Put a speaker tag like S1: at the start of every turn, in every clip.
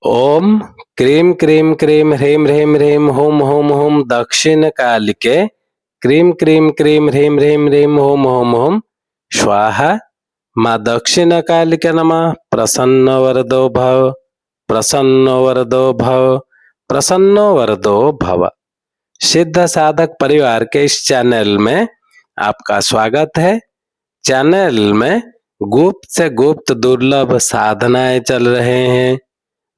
S1: ओम cream cream cream ह्रीं ह्रीं ह्रीं हुम हुम हुम दक्षिण कालिके क्रीम क्रीम क्रीम ह्रीं ह्रीं ह्रीं हुम हुम हुम स्वाहा। माँ दक्षिण कालिके नमः। प्रसन्न वरदो भव, प्रसन्न वरदो भव, प्रसन्न वरदो भव। सिद्ध साधक परिवार के इस चैनल में आपका स्वागत है। चैनल में गुप्त से गुप्त दुर्लभ साधनाएं चल रहे हैं।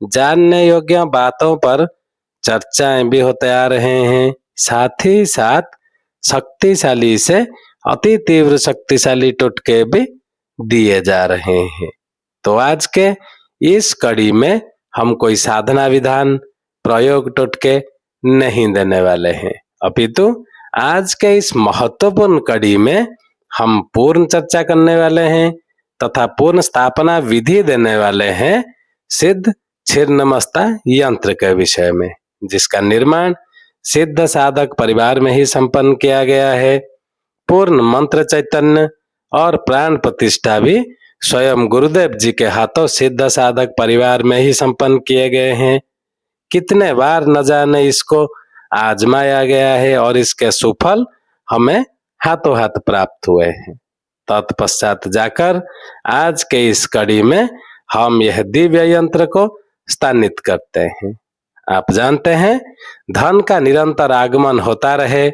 S1: जानने योग्य बातों पर चर्चाएं भी होते आ रहे हैं। साथ ही साथ शक्तिशाली से अति तीव्र शक्तिशाली टोटके भी दिए जा रहे हैं। तो आज के इस कड़ी में हम कोई साधना विधान प्रयोग टोटके नहीं देने वाले हैं, अपितु आज के इस महत्वपूर्ण कड़ी में हम पूर्ण चर्चा करने वाले हैं तथा पूर्ण स्थापना विधि देने वाले हैं सिद्ध छिन्नमस्ता यंत्र के विषय में, जिसका निर्माण सिद्ध साधक परिवार में ही संपन्न किया गया है। पूर्ण मंत्र चैतन्य और प्राण प्रतिष्ठा भी स्वयं गुरुदेव जी के हाथों सिद्ध साधक परिवार में ही संपन्न किए गए हैं। कितने बार न जाने इसको आजमाया गया है और इसके सुफल हमें हाथों हाथ प्राप्त हुए हैं। तत्पश्चात जाकर आज के इस कड़ी में हम यह दिव्य यंत्र को स्थानित करते हैं। आप जानते हैं, धन का निरंतर आगमन होता रहे,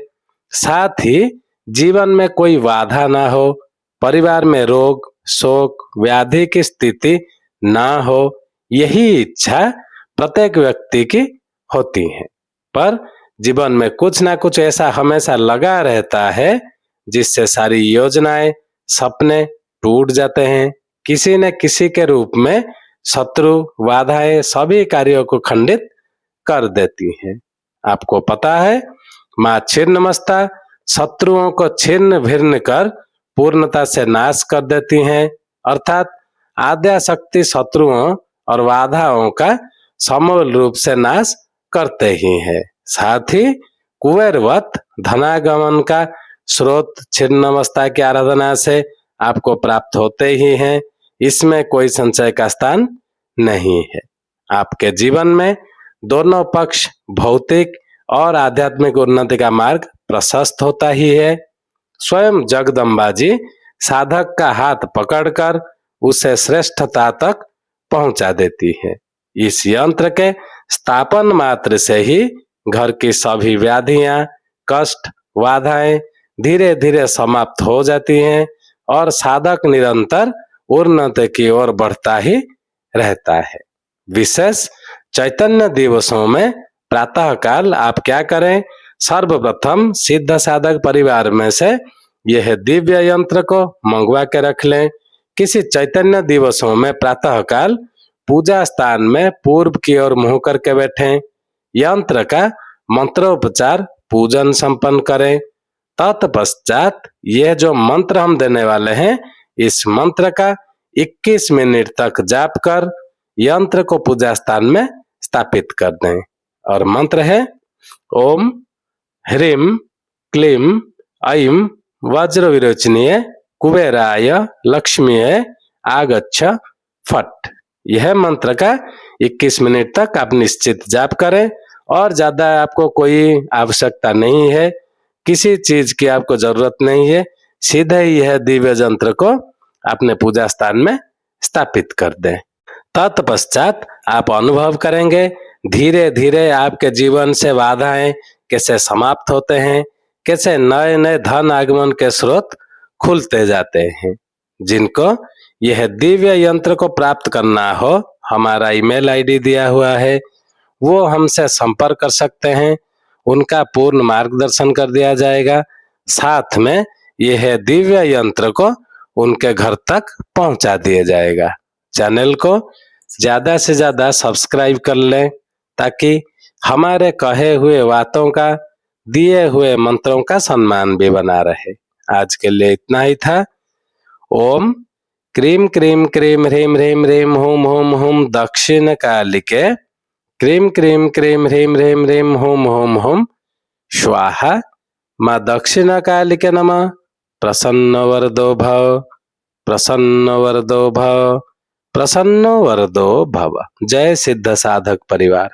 S1: साथ ही जीवन में कोई बाधा ना हो, परिवार में रोग शोक व्याधि की स्थिति ना हो, यही इच्छा प्रत्येक व्यक्ति की होती है। पर जीवन में कुछ ना कुछ ऐसा हमेशा लगा रहता है जिससे सारी योजनाएं सपने टूट जाते हैं। किसी न किसी के रूप में शत्रु बाधाएं सभी कार्यों को खंडित कर देती हैं। आपको पता है, माँ छिन्नमस्ता शत्रुओं को छिन्न भिन्न कर पूर्णता से नाश कर देती हैं, अर्थात आद्या शक्ति शत्रुओं और बाधाओं का समूल रूप से नाश करते ही है। साथ ही कुबेरवत धनागमन का स्रोत छिन्नमस्ता की आराधना से आपको प्राप्त होते ही हैं। इसमें कोई संशय का स्थान नहीं है। आपके जीवन में दोनों पक्ष भौतिक और आध्यात्मिक उन्नति का मार्ग प्रशस्त होता ही है। स्वयं जगदम्बा जी साधक का हाथ पकड़कर उसे श्रेष्ठता तक पहुंचा देती है। इस यंत्र के स्थापन मात्र से ही घर की सभी व्याधियां कष्ट बाधाएं धीरे धीरे समाप्त हो जाती हैं और साधक निरंतर उन्नति की ओर बढ़ता ही रहता है। विशेष चैतन्य दिवसों में प्रातः काल आप क्या करें, सर्वप्रथम सिद्ध साधक परिवार में से यह दिव्य यंत्र को मंगवा के रख लें। किसी चैतन्य दिवसों में प्रातः काल पूजा स्थान में पूर्व की ओर मुंह करके बैठें। यंत्र का मंत्रोपचार पूजन संपन्न करें। तत्पश्चात यह जो मंत्र हम देने वाले हैं, इस मंत्र का 21 मिनट तक जाप कर यंत्र को पूजा स्थान में स्थापित कर दें। और मंत्र है ओम ह्रीं क्लीं ऐं वज्र विरोचनीय कुबेराय लक्ष्मीये आगच्छ फट। यह मंत्र का 21 मिनट तक आप निश्चित जाप करें और ज्यादा आपको कोई आवश्यकता नहीं है, किसी चीज की आपको जरूरत नहीं है। सीधे यह दिव्य यंत्र को अपने पूजा स्थान में स्थापित कर दें। तत्पश्चात आप अनुभव करेंगे धीरे धीरे आपके जीवन से बाधाएं कैसे समाप्त होते हैं, कैसे नए नए धन आगमन के स्रोत खुलते जाते हैं। जिनको यह दिव्य यंत्र को प्राप्त करना हो, हमारा ईमेल आईडी दिया हुआ है, वो हमसे संपर्क कर सकते हैं। उनका पूर्ण मार्गदर्शन कर दिया जाएगा। साथ में यह दिव्य यंत्र को उनके घर तक पहुंचा दिया जाएगा। चैनल को ज्यादा से ज्यादा सब्सक्राइब कर लें ताकि हमारे कहे हुए बातों का, दिए हुए मंत्रों का सम्मान भी बना रहे। आज के लिए इतना ही था। ओम क्रीम क्रीम क्रीम ह्रीं ह्रीं ह्रीं हुम हुम हुम दक्षिण कालिके क्रीम क्रीम क्रीम ह्रीं ह्रीं ह्रीं हुम हुम हुम स्वाहा। माँ दक्षिण कालिके नमः। प्रसन्न वरदो भव, प्रसन्न वरदो भव, प्रसन्नो वरदो भव। जय सिद्ध साधक परिवार।